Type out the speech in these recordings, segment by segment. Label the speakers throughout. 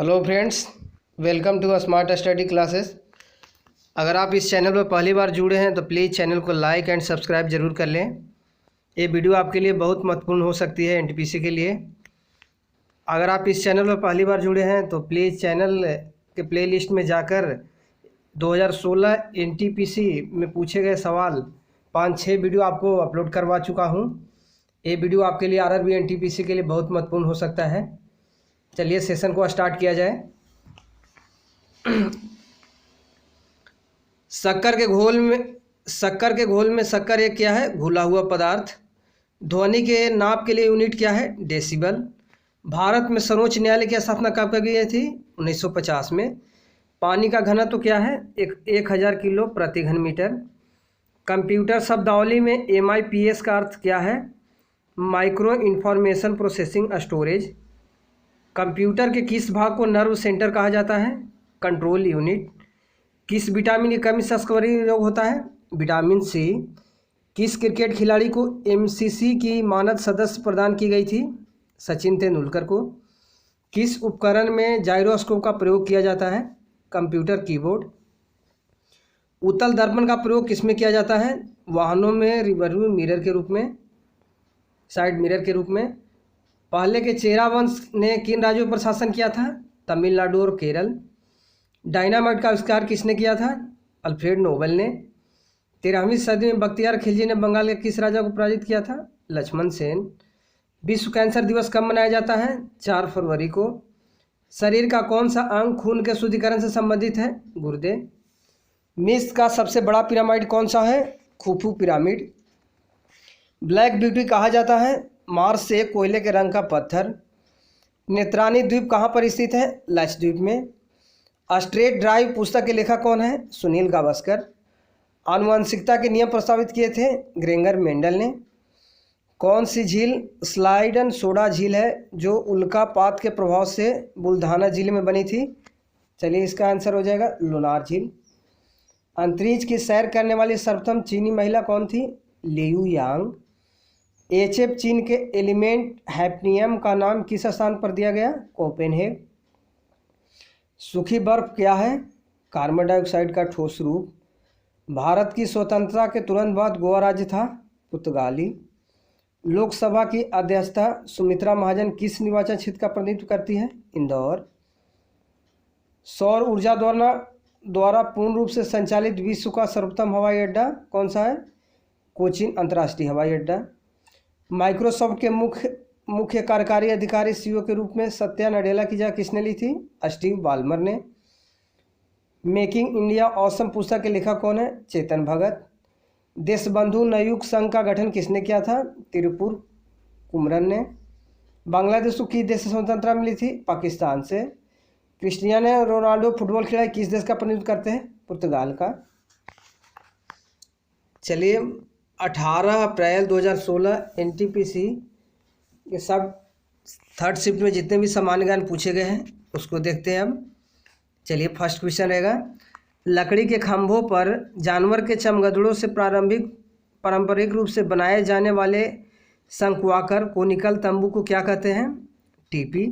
Speaker 1: Hello friends, welcome to smart study classes. अगर आप इस चैनल पर पहली बार जुड़े हैं तो प्लीज़ चैनल को लाइक एंड सब्सक्राइब ज़रूर कर लें। ये वीडियो आपके लिए बहुत महत्वपूर्ण हो सकती है एनटीपीसी के लिए। अगर आप इस चैनल पर पहली बार जुड़े हैं तो प्लीज़ चैनल के प्लेलिस्ट में जाकर 2016 एनटीपीसी में पूछे गए सवाल 5-6 वीडियो आपको अपलोड करवा चुका हूँ। ये वीडियो आपके लिए आरआरबी एनटीपीसी के लिए बहुत महत्वपूर्ण हो सकता है। चलिए सेशन को स्टार्ट किया जाए। शक्कर के घोल में शक्कर एक क्या है? घुला हुआ पदार्थ। ध्वनि के नाप के लिए यूनिट क्या है? डेसिबल। भारत में सर्वोच्च न्यायालय की स्थापना कब की गई थी? 1950 में। पानी का घनत्व तो क्या है? 1000 किलो प्रति घन मीटर। कंप्यूटर शब्दावली में MIPS का अर्थ क्या है? Micro information processing storage. Computer के किस भाग को नर्व सेंटर कहा जाता है? Control unit. किस विटामिन की कमी से स्कर्वी रोग होता है? Vitamin C. किस क्रिकेट खिलाड़ी को MCC की मानद सदस्य प्रदान की गई थी? सचिन तेंदुलकर को। किस उपकरण में जाइरोस्कोप का प्रयोग किया जाता है? Computer keyboard. उत्तल दर्पण का प्रयोग किसमें किया जाता है? वाहनों में रिवर्यू मिरर के रूप में, साइड मिरर के रूप में। पहले के चेरा वंश ने किन राज्यों पर शासन किया था? तमिलनाडु और केरल। डायनामाइट का आविष्कार किसने किया था? अल्फ्रेड नोबेल ने। 13वीं सदी में बख्तियार खिलजी ने बंगाल के किस राजा को पराजित किया था? लक्ष्मण सेन। विश्व कैंसर दिवस कब मनाया जाता है? 4 फरवरी को। शरीर का कौन सा अंग खून के शुद्धिकरण से संबंधित है? गुर्दे। मिस्र का सबसे बड़ा पिरामिड कौन सा है? Khufu pyramid. ब्लैक ब्यूटी कहा जाता है मार्स से कोयले के रंग का पत्थर। नेत्रानी द्वीप कहाँ पर स्थित है? लक्षद्वीप में। स्ट्रेट ड्राइव पुस्तक के लेखक कौन है? सुनील गावस्कर। आनुवंशिकता के नियम प्रस्तावित किए थे ग्रेंगर मेंडल ने। कौन सी झील स्लाइडन सोडा झील है जो उल्कापात के प्रभाव से बुल्धाना जिले में बनी थी? चलिए इसका आंसर हो जाएगा लुनार झील। अंतरिक्ष की सैर करने वाली सर्वप्रथम चीनी महिला कौन थी? लियू यांग। HF चीन के एलिमेंट हैफ्नियम का नाम किस स्थान पर दिया गया? कोपेनहेग। सूखी बर्फ क्या है? कार्बन डाइऑक्साइड का ठोस रूप। भारत की स्वतंत्रता के तुरंत बाद गोवा राज्य था? पुर्तगाली। लोकसभा की अध्यक्षता सुमित्रा महाजन किस निर्वाचन क्षेत्र का प्रतिनिधित्व करती है? इंदौर। सौर ऊर्जा द्वारा पूर्ण रूप से संचालित विश्व का सर्वोत्तम हवाई अड्डा कौन सा है? कोचीन अंतर्राष्ट्रीय हवाई अड्डा। माइक्रोसॉफ्ट के मुख्य कार्यकारी अधिकारी CEO के रूप में सत्या नडेला की जगह किसने ली थी? स्टीव बाल्मर ने। मेकिंग इंडिया ऑसम पुस्तक के लेखक कौन है? चेतन भगत। देशबंधु नवयुग संघ का गठन किसने किया था? तिरुपुर कुमरन ने। बांग्लादेश को किस देश से स्वतंत्रता मिली थी? पाकिस्तान से। क्रिस्टियानो रोनाल्डो फुटबॉल खिलाड़ी किस देश का प्रतिनिधित्व करते हैं? पुर्तगाल का। चलिए 18 अप्रैल 2016 एनटीपीसी के सब थर्ड शिफ्ट में जितने भी सामान्य ज्ञान पूछे गए हैं उसको देखते हैं अब। चलिए फर्स्ट क्वेश्चन रहेगा, लकड़ी के खंभों पर जानवर के चमगदड़ों से पारंपरिक रूप से बनाए जाने वाले शंक्वाकार कोनिकल तंबू को क्या कहते हैं? टीपी।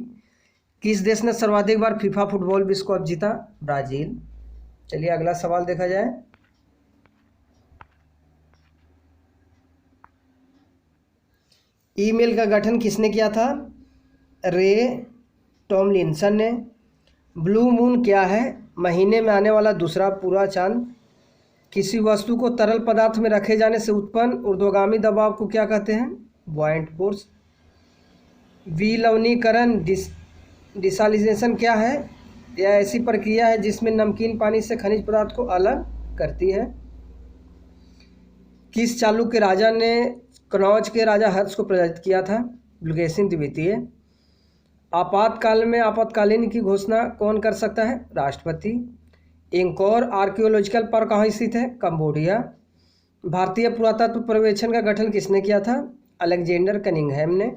Speaker 1: किस देश ने सर्वाधिक बार फीफा फुटबॉल विश्व कप जीता? ब्राजील। चलिए अगला सवाल देखा जाए। ईमेल का गठन किसने किया था? रे टॉमलिंसन ने। ब्लू मून क्या है? महीने में आने वाला दूसरा पूरा चांद। किसी वस्तु को तरल पदार्थ में रखे जाने से उत्पन्न ऊर्ध्वगामी दबाव को क्या कहते हैं? Buoyant force. विलवनीकरण डिसैलिनेशन क्या है? यह ऐसी प्रक्रिया है जिसमें नमकीन पानी से खनिज पदार्थ को अलग करती है। किस चालुक्य राजा ने कनौज के राजा हर्ष को पराजित किया था? बुल्गेशिन द्वितीय। आपातकाल में आपातकालीन की घोषणा कौन कर सकता है? राष्ट्रपति। एंकोर आर्कियोलॉजिकल पार्क कहाँ स्थित है? कंबोडिया। भारतीय पुरातत्व पर्यवेक्षण का गठन किसने किया था? अलेक्जेंडर कनिंघम ने।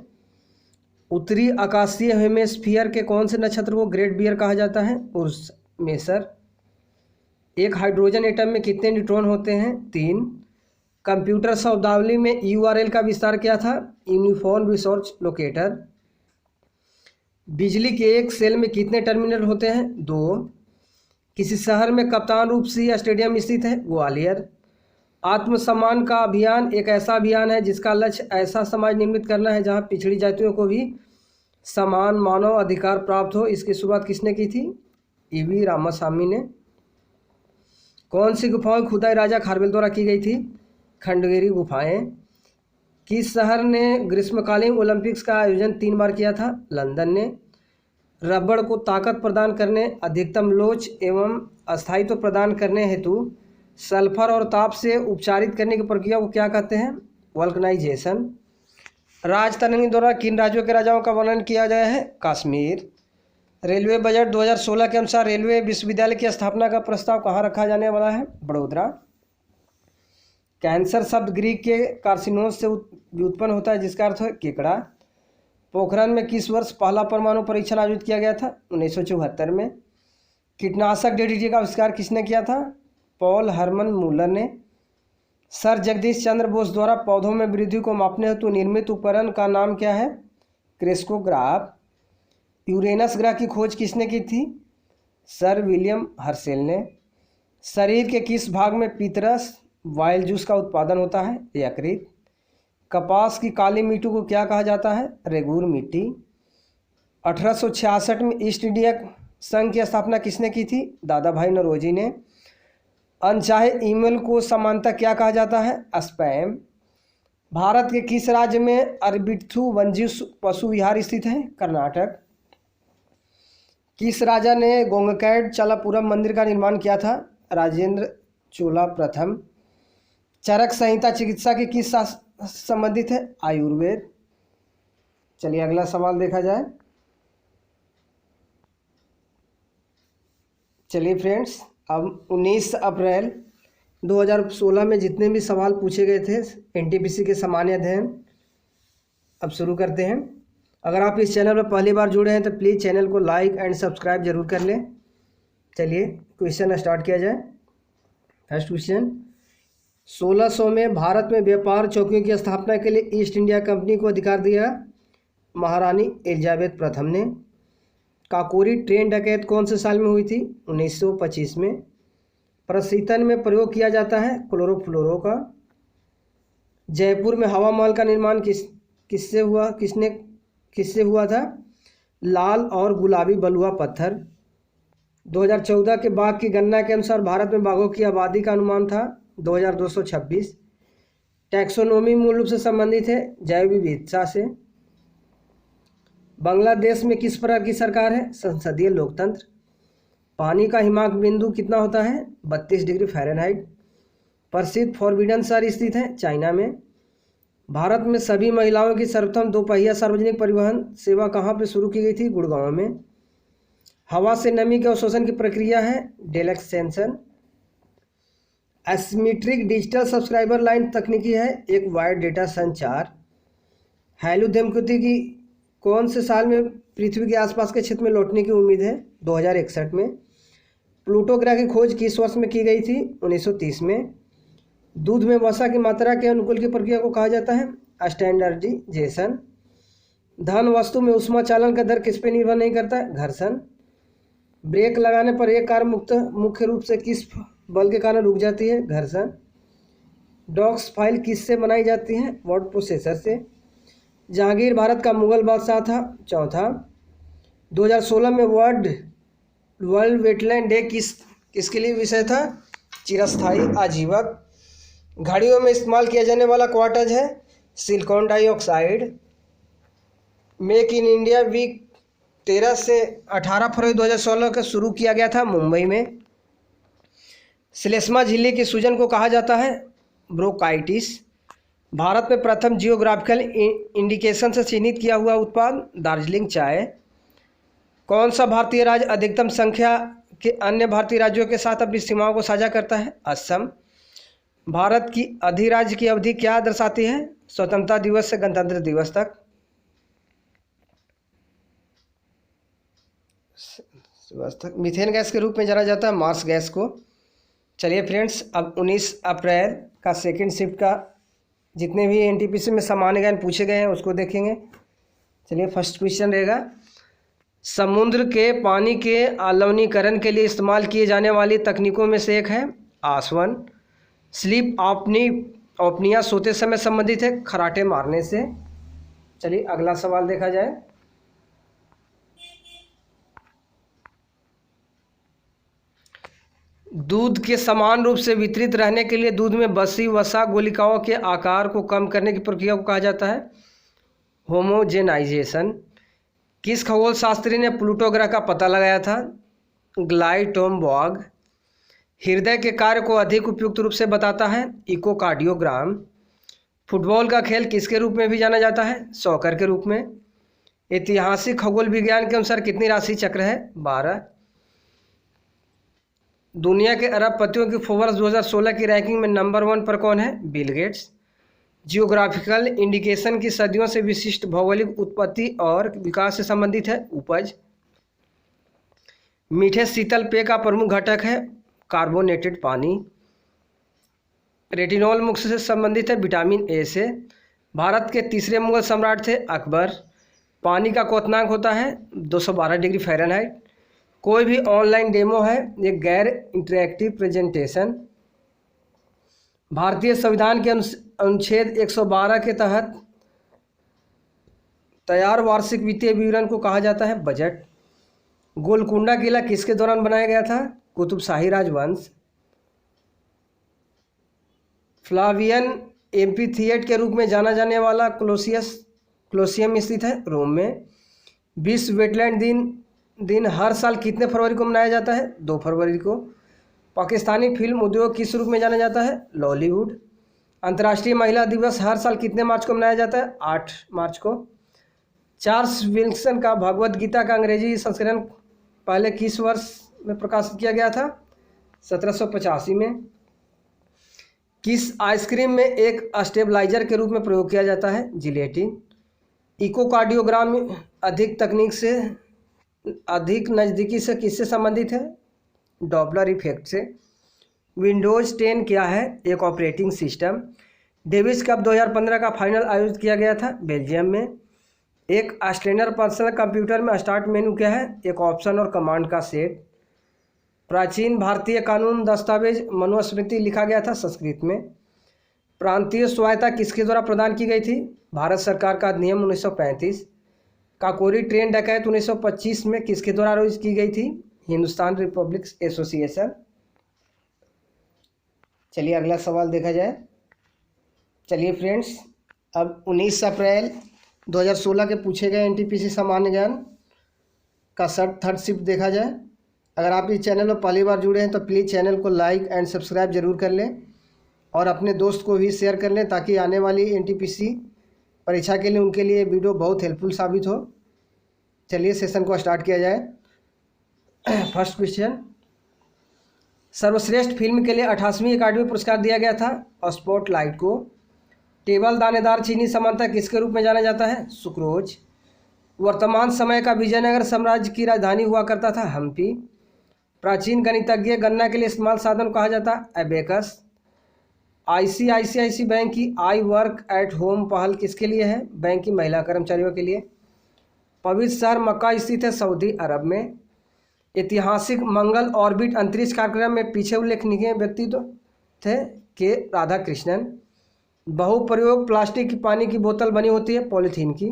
Speaker 1: उत्तरी आकाशीय हेमिस्फीयर के कौन से नक्षत्र को ग्रेट बियर कहा जाता है? उर्स मेजर। एक हाइड्रोजन एटम में कितने न्यूट्रॉन होते हैं? 3। कंप्यूटर शब्दावली में URL का विस्तार क्या था? Uniform resource locator. बिजली के एक सेल में कितने टर्मिनल होते हैं? 2। किसी शहर में कप्तान रूप सिंह स्टेडियम स्थित है? ग्वालियर। आत्मसम्मान का अभियान एक ऐसा अभियान है जिसका लक्ष्य ऐसा समाज निर्मित करना है जहां पिछड़ी जातियों को भी समान मानव अधिकार प्राप्त हो। इसकी शुरुआत किसने की थी? ईवी रामास्वामी ने। कौन सी गुफाओं की खुदाई राजा खारवेल द्वारा की गई थी? खंडगिरी गुफाएं। किस शहर ने ग्रीष्मकालीन ओलंपिक्स का आयोजन 3 बार किया था? लंदन ने। रबड़ को ताकत प्रदान करने, अधिकतम लोच एवं अस्थायित्व प्रदान करने हेतु सल्फर और ताप से उपचारित करने की प्रक्रिया को क्या कहते हैं? वल्कनाइजेशन। राजतरंगी द्वारा किन राज्यों के राजाओं का वर्णन किया गया है? कश्मीर। रेलवे बजट 2016 के अनुसार रेलवे विश्वविद्यालय की स्थापना का प्रस्ताव कहाँ रखा जाने वाला है? बड़ोदरा। कैंसर शब्द ग्रीक के कार्सिनोस से व्युत्पन्न होता है जिसका अर्थ है केकड़ा। पोखरण में किस वर्ष पहला परमाणु परीक्षण आयोजित किया गया था? 1974 में। कीटनाशक DDT का आविष्कार किसने किया था? पॉल हरमन मूलर ने। सर जगदीश चंद्र बोस द्वारा पौधों में वृद्धि को मापने हेतु निर्मित उपकरण का नाम क्या है? क्रेस्कोग्राफ। यूरेनस ग्रह की खोज किसने की थी? सर विलियम हर्शेल ने। शरीर के किस भाग में पीतरस वाइल्ड जूस का उत्पादन होता है? यकृत। कपास की काली मिट्टी को क्या कहा जाता है? रेगूर मिट्टी। 1866 में ईस्ट इंडिया संघ की स्थापना किसने की थी? दादा भाई नौरोजी ने। अनचाहे ईमेल को समानता क्या कहा जाता है? स्पैम। भारत के किस राज्य में अरबिथु वन्यजीव पशु विहार स्थित है? कर्नाटक। किस राजा ने गोंगकैड चलापुरम मंदिर का निर्माण किया था? राजेंद्र चोला प्रथम। चरक संहिता चिकित्सा के किस शास्त्र से संबंधित है? आयुर्वेद। चलिए अगला सवाल देखा जाए। चलिए फ्रेंड्स, अब 19 अप्रैल 2016 में जितने भी सवाल पूछे गए थे NTPC के सामान्य अध्ययन, अब शुरू करते हैं। अगर आप इस चैनल पर पहली बार जुड़े हैं तो प्लीज़ चैनल को लाइक एंड सब्सक्राइब जरूर कर लें। चलिए क्वेश्चन स्टार्ट किया जाए। फर्स्ट क्वेश्चन, 1600 में भारत में व्यापार चौकियों की स्थापना के लिए ईस्ट इंडिया कंपनी को अधिकार दिया महारानी एलिजाबेथ प्रथम ने। काकोरी ट्रेन डकैत कौन से साल में हुई थी? 1925 में। प्रशीतन में प्रयोग किया जाता है क्लोरोफ्लोरो का। जयपुर में हवा महल का निर्माण किससे हुआ था? लाल और गुलाबी बलुआ पत्थर। 2014 के बाघ की गणना के अनुसार भारत में बाघों की आबादी का अनुमान था 2226। टैक्सोनोमी मूल रूप से संबंधित है जैव विविधता से। बांग्लादेश में किस प्रकार की सरकार है? संसदीय लोकतंत्र। पानी का हिमांक बिंदु कितना होता है? 32 डिग्री फ़ारेनहाइट। प्रसिद्ध फॉरबिडन शहर स्थित है चाइना में। भारत में सभी महिलाओं की सर्वप्रथम दोपहिया सार्वजनिक परिवहन सेवा कहाँ पर शुरू की गई थी? गुड़गांव में। हवा से नमी के अवशोषण की प्रक्रिया है डेलेक्सेंशन। एसिमेट्रिक डिजिटल सब्सक्राइबर लाइन तकनीकी है एक वायर्ड डेटा संचार। हैलू धूमकेतु की कौन से साल में पृथ्वी के आसपास के क्षेत्र में लौटने की उम्मीद है? 2061 में। प्लूटो ग्रह की खोज किस वर्ष में की गई थी? 1930 में। दूध में वसा की मात्रा के अनुकूल की प्रक्रिया को कहा जाता है स्टैंडर्डाइजेशन। धन वस्तु में ऊष्मा चालन का दर किस पे निर्भर नहीं करता है? घर्षण। ब्रेक लगाने पर एक कार मुख्य रूप से किस बल के कारण रुक जाती है? घर्षण। डॉक्स फाइल किससे बनाई जाती है? वर्ड प्रोसेसर से। जहांगीर भारत का मुगल बादशाह था चौथा। 2016 में वर्ल्ड वेटलैंड डे किसके लिए विषय था? चिरस्थायी आजीवक। घड़ियों में इस्तेमाल किया जाने वाला क्वार्टज है silicon dioxide. Make in India week 13 से 18 फरवरी 2016 का शुरू किया गया था मुंबई में। श्लेष्मा झिल्ली की सूजन को कहा जाता है ब्रोंकाइटिस। भारत में प्रथम जियोग्राफिकल इंडिकेशन से चिन्हित किया हुआ उत्पाद दार्जिलिंग चाय। कौन सा भारतीय राज्य अधिकतम संख्या के अन्य भारतीय राज्यों के साथ अपनी सीमाओं को साझा करता है? असम। भारत की अधिराज्य की अवधि क्या दर्शाती है? स्वतंत्रता दिवस से गणतंत्र दिवस तक। मीथेन गैस के रूप में जाना जाता है मार्स गैस को। चलिए फ्रेंड्स, अब 19 अप्रैल का सेकंड शिफ्ट का जितने भी NTPC में सामान्य ज्ञान पूछे गए हैं उसको देखेंगे। चलिए फर्स्ट क्वेश्चन रहेगा, समुद्र के पानी के अलवणीकरण के लिए इस्तेमाल किए जाने वाली तकनीकों में से एक है आसवन। स्लीप ऑप्निया सोते समय संबंधित है खराटे मारने से। चलिए अगला सवाल देखा जाए। दूध के समान रूप से वितरित रहने के लिए दूध में बसी वसा गोलिकाओं के आकार को कम करने की प्रक्रिया को कहा जाता है होमोजेनाइजेशन। किस खगोल शास्त्री ने प्लूटो ग्रह का पता लगाया था? ग्लाइटोमबॉग। हृदय के कार्य को अधिक उपयुक्त रूप से बताता है इकोकार्डियोग्राम। फुटबॉल का खेल किसके रूप में भी जाना जाता है? सॉकर के रूप में। ऐतिहासिक खगोल विज्ञान के अनुसार कितनी राशि चक्र है? 12। दुनिया के अरबपतियों की फोर्ब्स 2016 की रैंकिंग में नंबर 1 पर कौन है? Bill Gates. जियोग्राफिकल इंडिकेशन की सदियों से विशिष्ट भौगोलिक उत्पत्ति और विकास से संबंधित है उपज। मीठे शीतल पेय का प्रमुख घटक है कार्बोनेटेड पानी। रेटिनॉल मुख्य से संबंधित है विटामिन ए से। भारत के तीसरे मुगल सम्राट थे अकबर। पानी का क्वथनांक होता है 212 डिग्री फ़ारेनहाइट। कोई भी ऑनलाइन डेमो है एक गैर इंटरैक्टिव प्रेजेंटेशन। भारतीय संविधान के अनुच्छेद 112 के तहत तैयार वार्षिक वित्तीय विवरण को कहा जाता है बजट। गोलकुंडा किला किसके दौरान बनाया गया था? कुतुब शाही राजवंश। फ्लावियन एम्फीथिएटर के रूप में जाना जाने वाला कोलोसियम स्थित है रोम में। विश्व वेटलैंड दिन हर साल कितने फरवरी को मनाया जाता है? 2 फरवरी को। पाकिस्तानी फिल्म उद्योग किस रूप में जाना जाता है? लॉलीवुड। अंतर्राष्ट्रीय महिला दिवस हर साल कितने मार्च को मनाया जाता है? 8 मार्च को। चार्ल्स विल्सन का भगवद गीता का अंग्रेजी संस्करण पहले किस वर्ष में प्रकाशित किया गया था? 1785 में। किस आइसक्रीम में एक स्टेबलाइजर के रूप में प्रयोग किया जाता है? जिलेटिन। इकोकार्डियोग्राम अधिक नज़दीकी से किससे संबंधित है? डॉपलर इफेक्ट से। विंडोज़ 10 क्या है? एक ऑपरेटिंग सिस्टम। डेविस कप 2015 का फाइनल आयोजित किया गया था बेल्जियम में। एक स्टैंडर्ड पर्सनल कंप्यूटर में स्टार्ट मेनू क्या है? एक ऑप्शन और कमांड का सेट। प्राचीन भारतीय कानून दस्तावेज मनुस्मृति लिखा गया था संस्कृत में। प्रांतीय स्वायत्तता किसके द्वारा प्रदान की गई थी? भारत सरकार का अधिनियम 1935। काकोरी ट्रेन डकैत 1925 में किसके द्वारा आयोजित की गई थी? Hindustan Republic association. चलिए अगला सवाल देखा जाए। चलिए फ्रेंड्स, अब 19 अप्रैल 2016 के पूछे गए एनटीपीसी सामान्य ज्ञान का थर्ड शिफ्ट देखा जाए। अगर आप इस चैनल पर पहली बार जुड़े हैं तो प्लीज़ चैनल को लाइक एंड सब्सक्राइब जरूर कर लें और अपने दोस्त को भी शेयर कर लें ताकि आने वाली एनटीपीसी परीक्षा के लिए उनके लिए वीडियो बहुत हेल्पफुल साबित हो। चलिए सेशन को स्टार्ट किया जाए। फर्स्ट क्वेश्चन, सर्वश्रेष्ठ फिल्म के लिए 88वीं अकादमी पुरस्कार दिया गया था स्पॉटलाइट को। टेबल दानेदार चीनी समानता किसके रूप में जाना जाता है? सुक्रोज। वर्तमान समय का विजयनगर साम्राज्य की राजधानी हुआ करता था हम्पी। प्राचीन गणितज्ञ गणना के लिए इस्तेमाल साधन कहा जाता है एबेकस। आईसीआईसीआई बैंक की आई वर्क एट होम पहल किसके लिए है? बैंक की महिला कर्मचारियों के लिए। पवित्र शहर मक्का स्थित है सऊदी अरब में। ऐतिहासिक मंगल ऑर्बिट अंतरिक्ष कार्यक्रम में पीछे उल्लेखनीय व्यक्तित्व थे के राधाकृष्णन। बहुप्रयोग प्लास्टिक की पानी की बोतल बनी होती है पॉलीथीन की।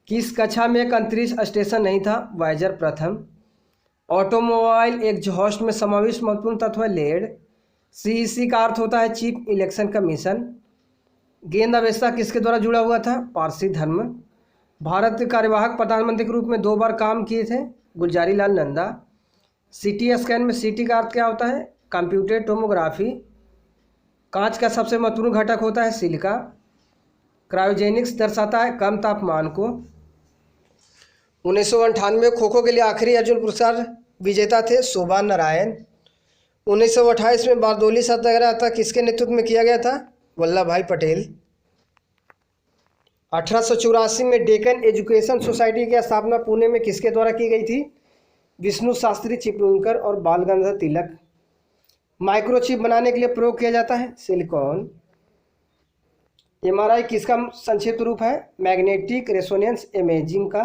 Speaker 1: किस कक्षा में एक अंतरिक्ष स्टेशन नहीं था? वायेजर प्रथम। ऑटोमोबाइल एग्जॉस्ट में समाविष्ट महत्वपूर्ण तत्व है लेड। सीईसी का अर्थ होता है चीफ इलेक्शन कमीशन। गेंद अवस्था किसके द्वारा जुड़ा हुआ था? पारसी धर्म। भारत के कार्यवाहक प्रधानमंत्री के रूप में 2 बार काम किए थे गुलजारी लाल नंदा। सीटी स्कैन में सीटी का अर्थ क्या होता है? Computed tomography. कांच का सबसे महत्वपूर्ण घटक होता है सिलिका। क्रायोजेनिक्स दर्शाता है कम तापमान को। 1998 में खो खो के लिए आखिरी अर्जुन पुरस्कार विजेता थे शोभा नारायण। 1928 में बारदोली सत्याग्रह था किसके नेतृत्व में किया गया था? वल्लभ भाई पटेल। 1884 में डेक्कन एजुकेशन सोसाइटी की स्थापना पुणे में किसके द्वारा की गई थी? विष्णु शास्त्री चिपलूणकर और बाल गंगाधर तिलक। माइक्रोचिप बनाने के लिए प्रयोग किया जाता है सिलिकॉन। एमआरआई किसका संक्षिप्त रूप है? मैग्नेटिक रेजोनेंस इमेजिंग का।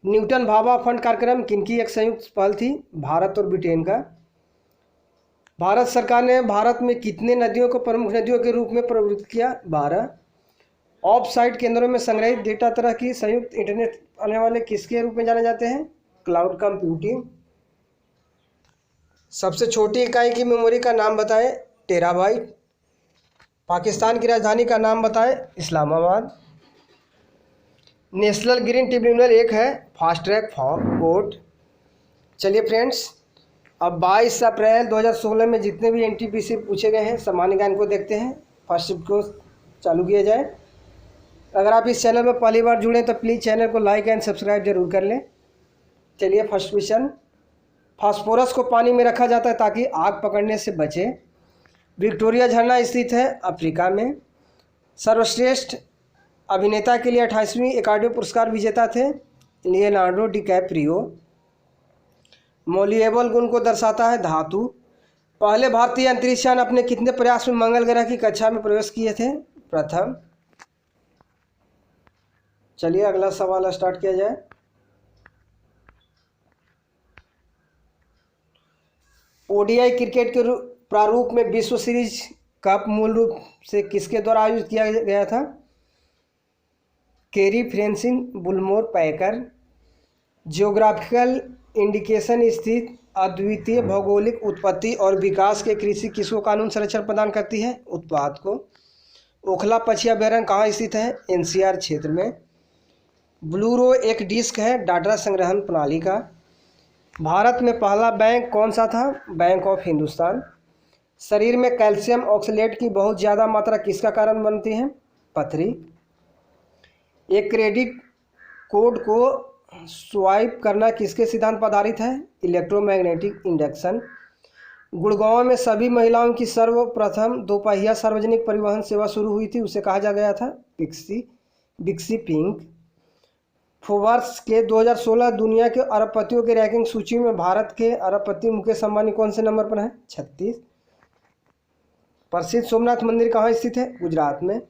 Speaker 1: न्यूटन भाभा फंड कार्यक्रम किनकी एक संयुक्त पहल थी? भारत और ब्रिटेन का। भारत सरकार ने भारत में कितने नदियों को प्रमुख नदियों के रूप में प्रवृत्त किया? 12। ऑफ साइट केंद्रों में संग्रहित डेटा तरह की संयुक्त इंटरनेट आने वाले किसके रूप में जाने जाते हैं? Cloud computing. सबसे छोटी इकाई की मेमोरी का नाम बताएं? टेराबाइट। पाकिस्तान की राजधानी का नाम बताएं? इस्लामाबाद। नेशनल ग्रीन ट्रिब्यूनल एक है फास्ट ट्रैक कोर्ट। चलिए फ्रेंड्स, अब 22 अप्रैल 2016 में जितने भी एनटीपीसी पूछे गए हैं सामान्य ज्ञान को देखते हैं। फर्स्ट शिफ्ट को चालू किया जाए। अगर आप इस चैनल में पहली बार जुड़े तो प्लीज़ चैनल को लाइक एंड सब्सक्राइब जरूर कर लें। चलिए फर्स्ट क्वेश्चन, फास्फोरस को पानी में रखा जाता है ताकि आग पकड़ने से बचे। विक्टोरिया झरना स्थित है अफ्रीका में। सर्वश्रेष्ठ अभिनेता के लिए 28वीं एकेडमी पुरस्कार विजेता थे लियोनार्डो डिकैप्रियो। मॉलिएबल गुण को दर्शाता है धातु। पहले भारतीय अंतरिक्षयान अपने कितने प्रयास में मंगल ग्रह की कक्षा में प्रवेश किए थे? प्रथम। चलिए अगला सवाल स्टार्ट किया जाए। ओडीआई क्रिकेट के प्रारूप में विश्व सीरीज कप मूल रूप से किसके द्वारा आयोजित किया गया था? केरी फ्रेंसिन बुलमोर पैकर। जियोग्राफिकल इंडिकेशन स्थित अद्वितीय भौगोलिक उत्पत्ति और विकास के कृषि किसको कानून संरक्षण प्रदान करती है? उत्पाद को। ओखला पक्षी अभयारण्य कहाँ स्थित है? एनसीआर क्षेत्र में। ब्लूरो एक डिस्क है डाटा संग्रहण प्रणाली का। भारत में पहला बैंक कौन सा था? Bank of Hindustan. शरीर में कैल्शियम ऑक्सलेट की बहुत ज़्यादा मात्रा किसका कारण बनती है? पथरी। एक क्रेडिट कोड को स्वाइप करना किसके सिद्धांत पर आधारित है? Electromagnetic induction. गुड़गांव में सभी महिलाओं की सर्वप्रथम दोपहिया सार्वजनिक परिवहन सेवा शुरू हुई थी, उसे कहा जा गया था बिक्सी पिंक। फोर्ब्स के 2016 दुनिया के अरबपतियों की रैंकिंग सूची में भारत के अरबपति मुकेश अंबानी कौन से नंबर पर हैं? 36। प्रसिद्ध सोमनाथ मंदिर कहाँ स्थित है? गुजरात में।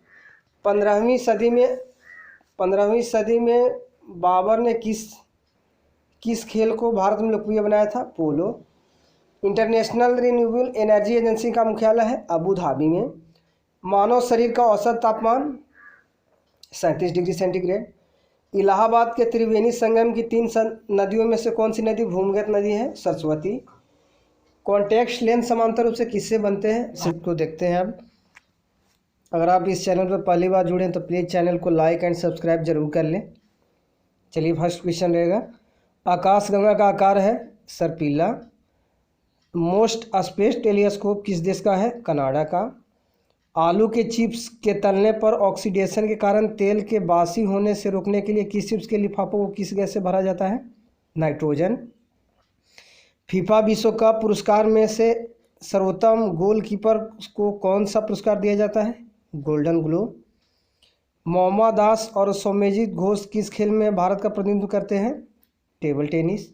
Speaker 1: 15वीं सदी में बाबर ने किस खेल को भारत में लोकप्रिय बनाया था? पोलो। इंटरनेशनल रिन्यूएबल एनर्जी एजेंसी का मुख्यालय है अबू धाबी में। मानव शरीर का औसत तापमान 37 डिग्री सेंटीग्रेड। इलाहाबाद के त्रिवेणी संगम की 3 नदियों में से कौन सी नदी भूमिगत नदी है? सरस्वती। कॉन्टेक्स्ट लेंस समांतर रूप से किससे बनते हैं? सिर्फ को देखते हैं अब। अगर आप इस चैनल पर पहली बार जुड़े तो प्लीज़ चैनल को लाइक एंड सब्सक्राइब जरूर कर लें। चलिए फर्स्ट क्वेश्चन रहेगा, आकाशगंगा का आकार है सर्पिला। मोस्ट स्पेस टेलीस्कोप किस देश का है? कनाडा का। आलू के चिप्स के तलने पर ऑक्सीडेशन के कारण तेल के बासी होने से रोकने के लिए किस चिप्स के लिफाफों को किस गैस से भरा जाता है? नाइट्रोजन। फीफा विश्व कप पुरस्कार में से सर्वोत्तम गोलकीपर को कौन सा पुरस्कार दिया जाता है? Golden globe. मोहम्मद दास और सौम्यजीत घोष किस खेल में भारत का प्रतिनिधित्व करते हैं? Table tennis.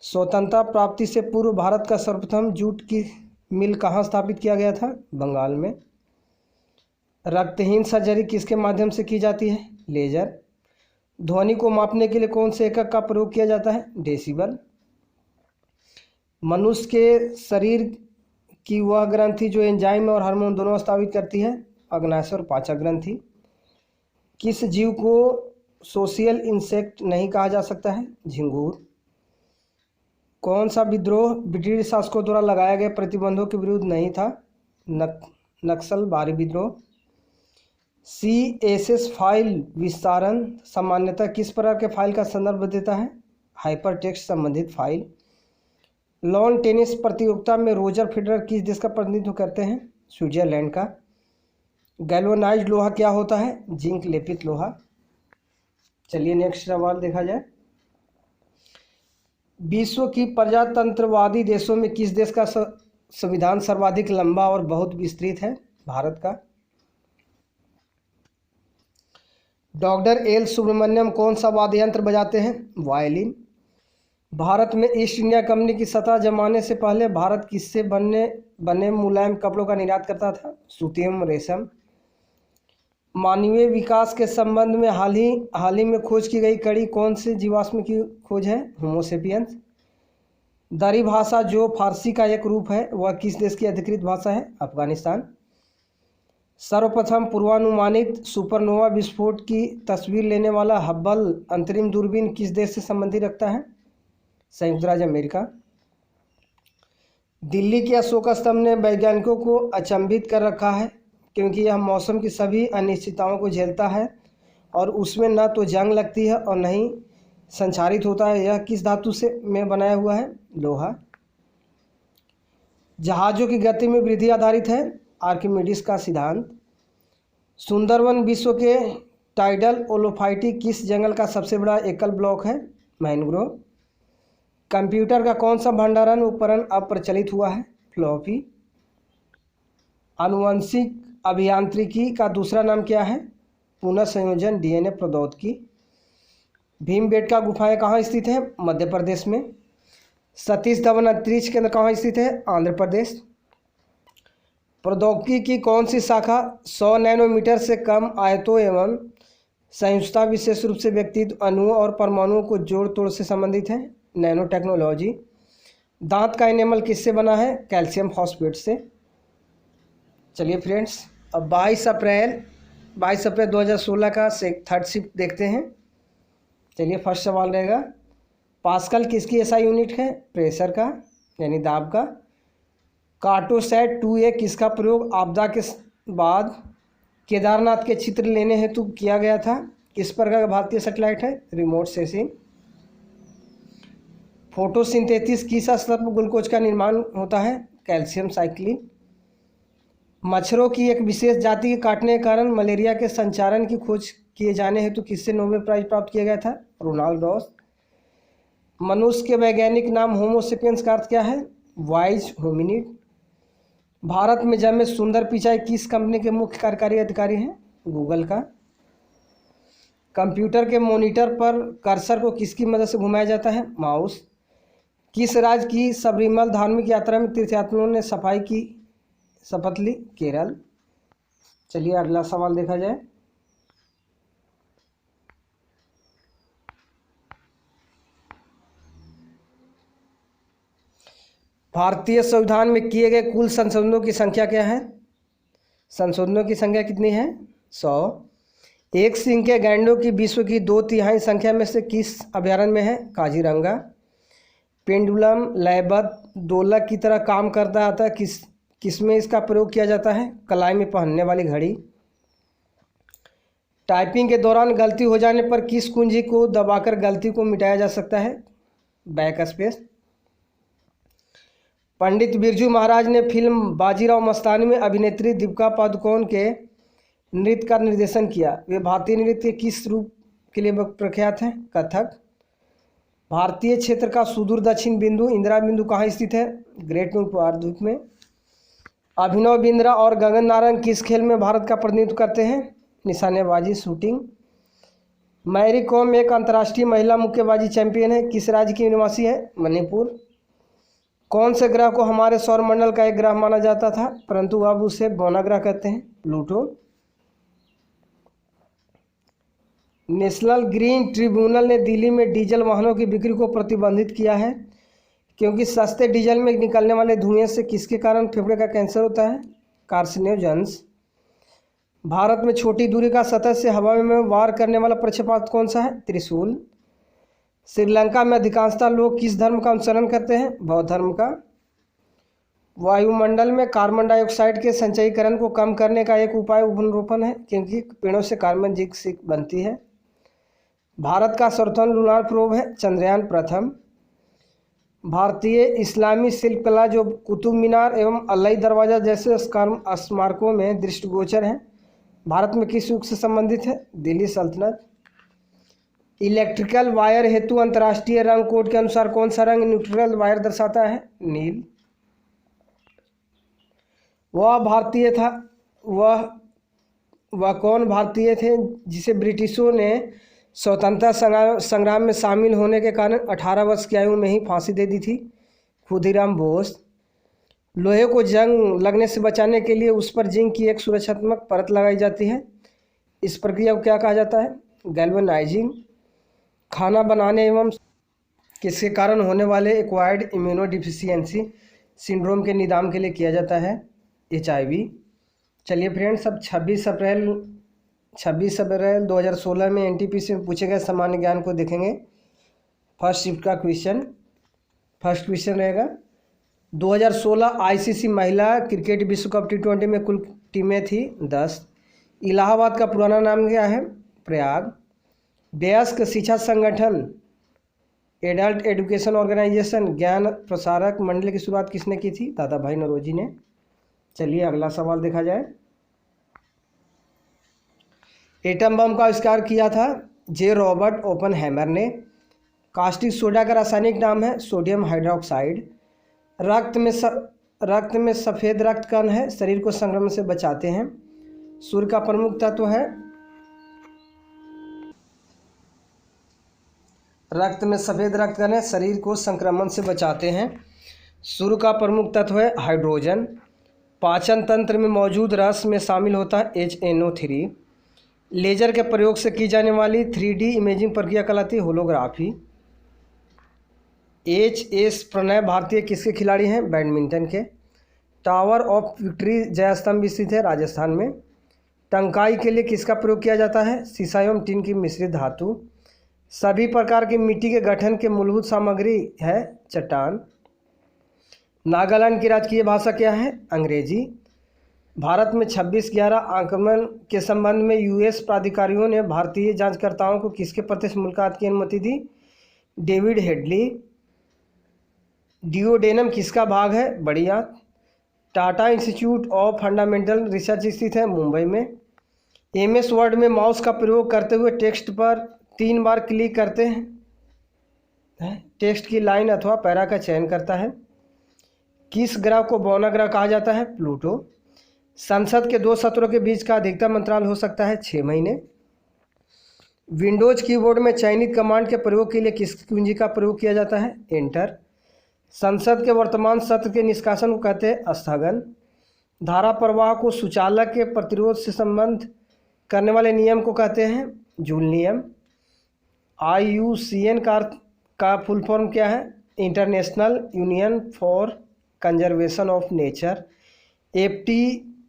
Speaker 1: स्वतंत्रता प्राप्ति से पूर्व भारत का सर्वप्रथम जूट की मिल कहाँ स्थापित किया गया था? बंगाल में। रक्तहीन सर्जरी किसके माध्यम से की जाती है? लेजर। ध्वनि को मापने के लिए कौन से एकक का प्रयोग किया जाता है? डेसिबल। मनुष्य के शरीर की वह ग्रंथि जो एंजाइम और हार्मोन दोनों स्थापित करती है? अग्नाशय और पाचक ग्रंथि। किस जीव को सोशियल इंसेक्ट नहीं कहा जा सकता है? झिंगूर। कौन सा विद्रोह ब्रिटिश शासकों द्वारा लगाए गए प्रतिबंधों के विरुद्ध नहीं था? नक्सलबारी विद्रोह। CSS फाइल विस्तारण सामान्यतः किस प्रकार के फाइल का संदर्भ देता है? हाइपरटेक्स्ट संबंधित फाइल। लॉन टेनिस प्रतियोगिता में रोजर फेडरर किस देश का प्रतिनिधित्व करते हैं? स्विट्जरलैंड का। गैल्वेनाइज्ड लोहा क्या होता है? जिंक लेपित लोहा। चलिए नेक्स्ट सवाल देखा जाए। विश्व की प्रजातंत्रवादी देशों में किस देश का संविधान सर्वाधिक लंबा और बहुत विस्तृत है? भारत का। डॉक्टर एल सुब्रमण्यम कौन सा वाद्य यंत्र बजाते हैं? वायलिन। भारत में ईस्ट इंडिया कंपनी की सत्ता जमाने से पहले भारत किससे बने मुलायम कपड़ों का निर्यात करता था? सूती एवं रेशम। मानवीय विकास के संबंध में हाल ही में खोज की गई कड़ी कौन से जीवाश्म की खोज है? होमो सेपियंस। दरी भाषा जो फारसी का एक रूप है वह किस देश की अधिकृत भाषा है? अफगानिस्तान। सर्वप्रथम पूर्वानुमानित सुपरनोवा विस्फोट की तस्वीर लेने वाला हब्बल अंतरिम दूरबीन किस देश से संबंधी रखता है? संयुक्त राज्य अमेरिका। दिल्ली के अशोक स्तंभ ने वैज्ञानिकों को अचंभित कर रखा है क्योंकि यह मौसम की सभी अनिश्चितताओं को झेलता है और उसमें न तो जंग लगती है और न ही संचारित होता है। यह किस धातु से में बनाया हुआ है? लोहा। जहाज़ों की गति में वृद्धि आधारित है आर्किमिडीज का सिद्धांत। सुंदरवन विश्व के टाइडल ओलोफाइटी किस जंगल का सबसे बड़ा एकल ब्लॉक है? मैनग्रोव। कंप्यूटर का कौन सा भंडारण उपकरण अब प्रचलित हुआ है? फ्लॉपी। आनुवंशिक अभियांत्रिकी का दूसरा नाम क्या है? पुनर्संयोजन डीएनए प्रौद्योगिकी। भीमबेटका गुफाएं कहाँ स्थित है? मध्य प्रदेश में। सतीश धवन अंतरिक्ष केंद्र कहाँ स्थित है? आंध्र प्रदेश। प्रौद्योगिकी की कौन सी शाखा 100 नैनोमीटर से कम आयतों एवं संयुक्ता विशेष रूप से व्यक्तित्व अणुओं और परमाणुओं को जोड़ तोड़ से संबंधित है? Nano technology. दांत का एनेमल किससे बना है? कैल्शियम फॉस्फेट से। चलिए फ्रेंड्स, अब 22 अप्रैल 2016 का थर्ड शिफ्ट देखते हैं। चलिए फर्स्ट सवाल रहेगा, पास्कल किसकी एसआई यूनिट है? प्रेशर का यानी दाब का। कार्टोसैट 2A किसका प्रयोग आपदा के बाद केदारनाथ के चित्र लेने हेतु किया गया था? किस प्रकार का भारतीय सैटेलाइट है? Remote sensing. फोटोसिंथेसिस किस स्तर पर ग्लूकोज का निर्माण होता है? Calcium cyclin. मच्छरों की एक विशेष जाति के काटने के कारण मलेरिया के संचारण की खोज किए जाने हेतु किससे नोबेल प्राइज प्राप्त किया गया था? Ronald Ross. मनुष्य के वैज्ञानिक नाम होमो सेपियंस का अर्थ क्या है? Wise hominid. भारत में जन्मे सुंदर पिचाई किस कंपनी के मुख्य कार्यकारी अधिकारी हैं? गूगल का। कंप्यूटर के मॉनिटर पर कर्सर को किसकी मदद से घुमाया जाता है? माउस। किस राज्य की सबरीमल धार्मिक यात्रा में तीर्थयात्रियों ने सफाई की शपथ ली? केरल। चलिए अगला सवाल देखा जाए। भारतीय संविधान में किए गए कुल संशोधनों की संख्या क्या है? संशोधनों की संख्या कितनी है? 100। एक सिंह के गैंडों की विश्व की 2/3 संख्या में से किस अभयारण्य में है? काजीरंगा। पेंडुलम लयबद्ध दोलक की तरह काम करता आता है, किसमें इसका प्रयोग किया जाता है? कलाई में पहनने वाली घड़ी। टाइपिंग के दौरान गलती हो जाने पर किस कुंजी को दबाकर गलती को मिटाया जा सकता है? Back space. पंडित बिरजू महाराज ने फिल्म बाजीराव मस्तानी में अभिनेत्री दीपिका पादुकोण के नृत्य का निर्देशन किया। वे भारतीय नृत्य के किस रूप के लिए प्रख्यात हैं? कथक। भारतीय क्षेत्र का सुदूर दक्षिण बिंदु इंदिरा बिंदु कहाँ स्थित है? ग्रेट न्यूटॉन द्वीप में। अभिनव बिंद्रा और गगन नारंग किस खेल में भारत का प्रतिनिधित्व करते हैं? निशानेबाजी शूटिंग। मैरी कॉम एक अंतर्राष्ट्रीय महिला मुक्केबाजी चैंपियन है, किस राज्य की निवासी है? मणिपुर। कौन से ग्रह को हमारे सौरमंडल का एक ग्रह माना जाता था परंतु अब उसे बौना ग्रह कहते हैं? प्लूटो। नेशनल ग्रीन ट्रिब्यूनल ने दिल्ली में डीजल वाहनों की बिक्री को प्रतिबंधित किया है क्योंकि सस्ते डीजल में निकलने वाले धुएं से किसके कारण फेफड़े का कैंसर होता है? कार्सिनोजेंस। भारत में छोटी दूरी का सतह से हवा में वार करने वाला प्रक्षेपास्त्र कौन सा है? त्रिशूल। श्रीलंका में अधिकांशतः लोग किस धर्म का अनुसरण करते हैं? बौद्ध धर्म का। वायुमंडल में कार्बन डाइऑक्साइड के संचयीकरण को कम करने का एक उपाय वृक्षारोपण है क्योंकि पेड़ों से कार्बन डाइऑक्साइड बनती है। भारत का सर्वोत्तम लूनार प्रोब है चंद्रयान प्रथम। भारतीय इस्लामी शिल्पकला जो कुतुब मीनार एवं अल्लाई दरवाज़ा जैसे स्मारकों में दृष्टिगोचर हैं, भारत में किस युग से संबंधित है? दिल्ली सल्तनत। इलेक्ट्रिकल वायर हेतु अंतर्राष्ट्रीय रंग कोड के अनुसार कौन सा रंग न्यूट्रल वायर दर्शाता है? नील। वह कौन भारतीय थे जिसे ब्रिटिशों ने स्वतंत्रता संग्राम में शामिल होने के कारण 18 वर्ष की आयु में ही फांसी दे दी थी? खुदीराम बोस। लोहे को जंग लगने से बचाने के लिए उस पर जिंक की एक सुरक्षात्मक परत लगाई जाती है, इस प्रक्रिया को क्या कहा जाता है? गैल्वेनाइजिंग। खाना बनाने एवं किसके कारण होने वाले एक्वायर्ड इम्यूनोडिफिशियंसी सिंड्रोम के निदान के लिए किया जाता है? HIV। चलिए फ्रेंड्स, अब 26 अप्रैल 2016 में NTPC में पूछे गए सामान्य ज्ञान को देखेंगे। फर्स्ट शिफ्ट का फर्स्ट क्वेश्चन रहेगा, 2016 ICC महिला क्रिकेट विश्व कप T20 में कुल टीमें थी 10। इलाहाबाद का पुराना नाम क्या है? प्रयाग। वयस्क शिक्षा संगठन एडल्ट एजुकेशन ऑर्गेनाइजेशन ज्ञान प्रसारक मंडल की शुरुआत किसने की थी? दादा भाई नौरोजी ने। चलिए अगला सवाल देखा जाए। एटम बम का आविष्कार किया था जे रॉबर्ट ओपनहेमर ने। कास्टिक सोडा का रासायनिक नाम है सोडियम हाइड्रोक्साइड। रक्त में सफ़ेद रक्त कण है, शरीर को संक्रमण से बचाते हैं। सूर्य का प्रमुख तत्व है, रक्त में सफ़ेद रक्त कण है, शरीर को संक्रमण से बचाते हैं। सूर्य का प्रमुख तत्व है हाइड्रोजन। पाचन तंत्र में मौजूद रस में शामिल होता है HNO3। लेजर के प्रयोग से की जाने वाली 3D इमेजिंग प्रक्रिया कहलाती है होलोग्राफी। HS प्रणय भारतीय किसके खिलाड़ी हैं? बैडमिंटन के। टावर ऑफ विक्ट्री जय स्तंभ स्थित है राजस्थान में। टंकाई के लिए किसका प्रयोग किया जाता है? सीसा एवं टिन की मिश्रित धातु। सभी प्रकार की मिट्टी के गठन के मूलभूत सामग्री है चट्टान। नागालैंड की राजकीय भाषा क्या है? अंग्रेजी। भारत में 26/11 आक्रमण के संबंध में US प्राधिकारियों ने भारतीय जांचकर्ताओं को किसके प्रत्यक्ष मुलाकात की अनुमति दी? David Headley. डिओडेनम किसका भाग है? बड़ी आंत। Tata institute of fundamental research स्थित है मुंबई में। MS वर्ड में माउस का प्रयोग करते हुए टेक्स्ट पर 3 बार क्लिक करते हैं, टेक्स्ट की लाइन अथवा पैरा का चयन करता है। किस ग्रह को बौना ग्रह कहा जाता है? प्लूटो। संसद के 2 सत्रों के बीच का अधिकतम अंतराल हो सकता है 6 महीने। विंडोज कीबोर्ड में चयनित कमांड के प्रयोग के लिए किस कुंजी का प्रयोग किया जाता है? एंटर। संसद के वर्तमान सत्र के निष्कासन को कहते हैं स्थगन। धारा प्रवाह को सुचालक के प्रतिरोध से संबंध करने वाले नियम को कहते हैं जूल नियम। IUCN का फुल फॉर्म क्या है? International union for conservation of nature.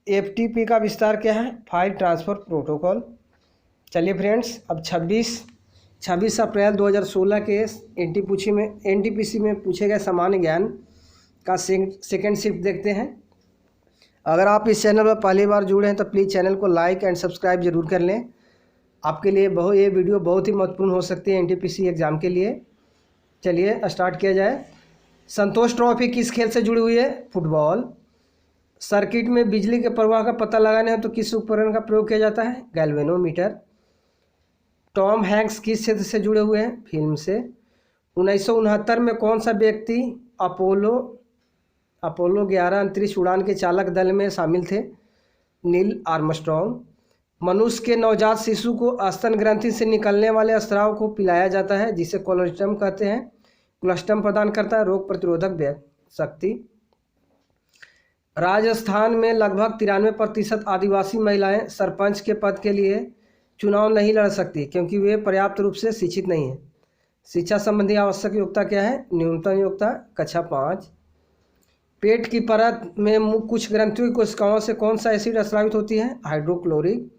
Speaker 1: FTP का विस्तार क्या है? File transfer protocol. चलिए फ्रेंड्स, अब 26 अप्रैल 2016 के NTPC में पूछे गए सामान्य ज्ञान का सेकेंड शिफ्ट देखते हैं। अगर आप इस चैनल पर पहली बार जुड़े हैं तो प्लीज़ चैनल को लाइक एंड सब्सक्राइब जरूर कर लें। आपके लिए ये वीडियो बहुत ही महत्वपूर्ण हो सकती है NTPC एग्ज़ाम के लिए। चलिए स्टार्ट किया जाए। संतोष ट्रॉफी किस खेल से जुड़ी हुई है? फुटबॉल। सर्किट में बिजली के प्रवाह का पता लगाने हैं तो किस उपकरण का प्रयोग किया जाता है? गैल्वेनोमीटर। टॉम हैंक्स किस क्षेत्र से जुड़े हुए हैं? फिल्म से। 1969 में कौन सा व्यक्ति अपोलो 11 अंतरिक्ष उड़ान के चालक दल में शामिल थे? Neil Armstrong. मनुष्य के नवजात शिशु को स्तन ग्रंथि से निकलने वाले स्राव को पिलाया जाता है जिसे कोलोस्टम कहते हैं। कोलोस्टम प्रदान करता है रोग प्रतिरोधक शक्ति। राजस्थान में लगभग 93% आदिवासी महिलाएं सरपंच के पद के लिए चुनाव नहीं लड़ सकती क्योंकि वे पर्याप्त रूप से शिक्षित नहीं हैं। शिक्षा संबंधी आवश्यक योग्यता क्या है? न्यूनतम योग्यता कक्षा 5। पेट की परत में कुछ ग्रंथियों की कोशिकाओं से कौन सा एसिड स्रावित होती है? हाइड्रोक्लोरिक।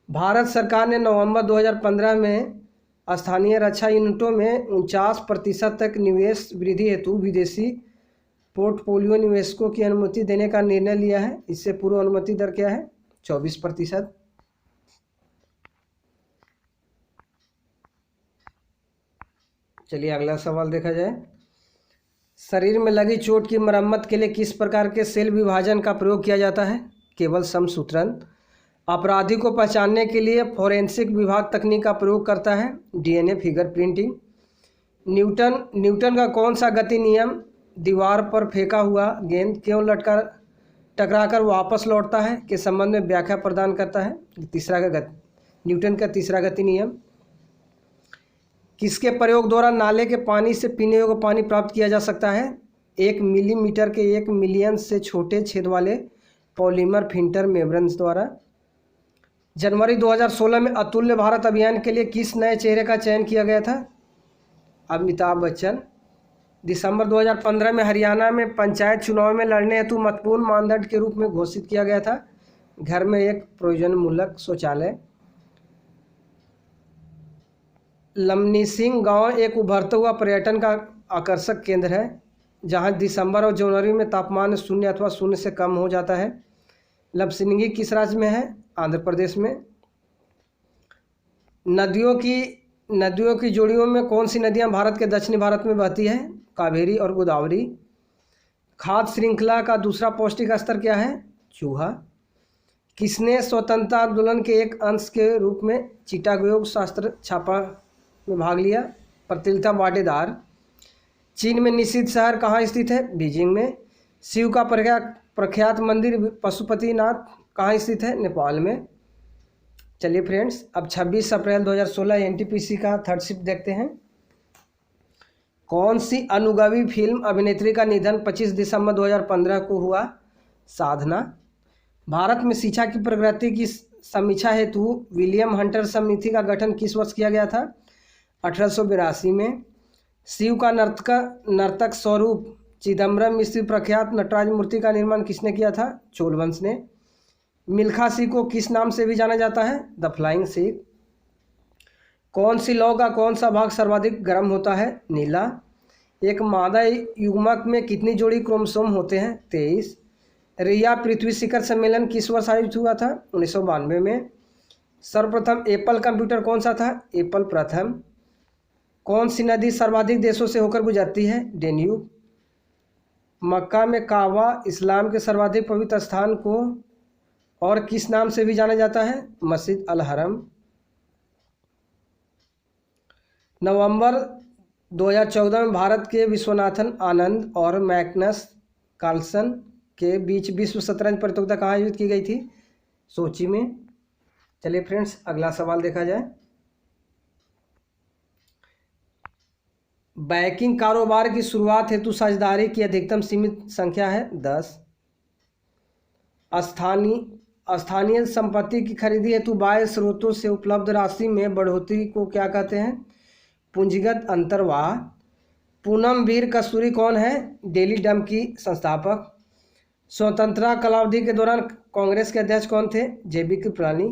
Speaker 1: भारत सरकार ने नवंबर 2015 में स्थानीय रक्षा यूनिटों में 49% तक निवेश वृद्धि हेतु विदेशी पोर्टफोलियो निवेशकों की अनुमति देने का निर्णय लिया है। इससे पूर्व अनुमति दर क्या है? 24%। चलिए अगला सवाल देखा जाए। शरीर में लगी चोट की मरम्मत के लिए किस प्रकार के सेल विभाजन का प्रयोग किया जाता है? केवल समसूत्रण। अपराधी को पहचानने के लिए फोरेंसिक विभाग तकनीक का प्रयोग करता है DNA फिंगरप्रिंटिंग। न्यूटन का कौन सा गति नियम दीवार पर फेंका हुआ गेंद क्यों टकराकर वापस लौटता है के संबंध में व्याख्या प्रदान करता है? न्यूटन का तीसरा गति नियम। किसके प्रयोग द्वारा नाले के पानी से पीने योग्य पानी प्राप्त किया जा सकता है? 1 मिलीमीटर के 1 मिलियन से छोटे छेद वाले पॉलीमर फिल्टर मेम्ब्रेन द्वारा। जनवरी 2016 में अतुल्य भारत अभियान के लिए किस नए चेहरे का चयन किया गया था? अमिताभ बच्चन। दिसंबर 2015 में हरियाणा में पंचायत चुनाव में लड़ने हेतु महत्वपूर्ण मानदंड के रूप में घोषित किया गया था घर में एक प्रयोजनमूलक शौचालय। लमनिसिंग गांव एक उभरता हुआ पर्यटन का आकर्षक केंद्र है जहां दिसंबर और जनवरी में तापमान 0 अथवा 0 से कम हो जाता है। लमसिंगी किस राज्य में है? आंध्र प्रदेश में। नदियों की जोड़ियों में कौन सी नदियां भारत के दक्षिणी भारत में बहती है? कावेरी और गोदावरी। खाद्य श्रृंखला का दूसरा पौष्टिक स्तर क्या है? चूहा। किसने स्वतंत्रता आंदोलन के एक अंश के रूप में चिटागोंग शास्त्र छापा में भाग लिया? प्रतिलता वाडेदार। चीन में निषिद्ध शहर कहाँ स्थित है? बीजिंग में। शिव का प्रख्यात मंदिर पशुपतिनाथ कहाँ स्थित है? नेपाल में। चलिए फ्रेंड्स, अब 26 अप्रैल 2016 एनटीपीसी का थर्ड शिफ्ट देखते हैं। कौन सी अनुगामी फिल्म अभिनेत्री का निधन 25 दिसंबर 2015 को हुआ? साधना। भारत में शिक्षा की प्रगति की समीक्षा हेतु विलियम हंटर समिति का गठन किस वर्ष किया गया था? 1882 में। शिव का नर्तक स्वरूप चिदम्बरम मिश्र प्रख्यात नटराज मूर्ति का निर्माण किसने किया था? चोल वंश ने। मिल्खा सिंह को किस नाम से भी जाना जाता है? The flying Sikh. कौन सी लौ का कौन सा भाग सर्वाधिक गर्म होता है? नीला। एक मादा युग्मक में कितनी जोड़ी क्रोमोसोम होते हैं? 23। रिया पृथ्वी शिखर सम्मेलन किस वर्ष आयोजित हुआ था? 1992 में। सर्वप्रथम एप्पल कंप्यूटर कौन सा था? एप्पल प्रथम। कौन सी नदी सर्वाधिक देशों से होकर गुजरती है? डेन्यूब। मक्का में काबा इस्लाम के सर्वाधिक पवित्र स्थान को और किस नाम से भी जाना जाता है? मस्जिद अल हरम। नवंबर 2014 में भारत के विश्वनाथन आनंद और मैग्नस कार्लसन के बीच विश्व शतरंज प्रतियोगिता कहाँ आयोजित की गई थी? सोची में। चलिए फ्रेंड्स, अगला सवाल देखा जाए। बैंकिंग कारोबार की शुरुआत हेतु साझेदारी की अधिकतम सीमित संख्या है? 10। स्थानीय संपत्ति की खरीदी हेतु बाह्य स्रोतों से उपलब्ध राशि में बढ़ोतरी को क्या कहते हैं? पूंजीगत अंतर्वाह। पूनम वीर कस्तूरी कौन है? डेली डम की संस्थापक। स्वतंत्रता कालावधि के दौरान कांग्रेस के अध्यक्ष कौन थे? जेबी कृपलानी।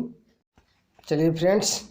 Speaker 1: चलिए फ्रेंड्स,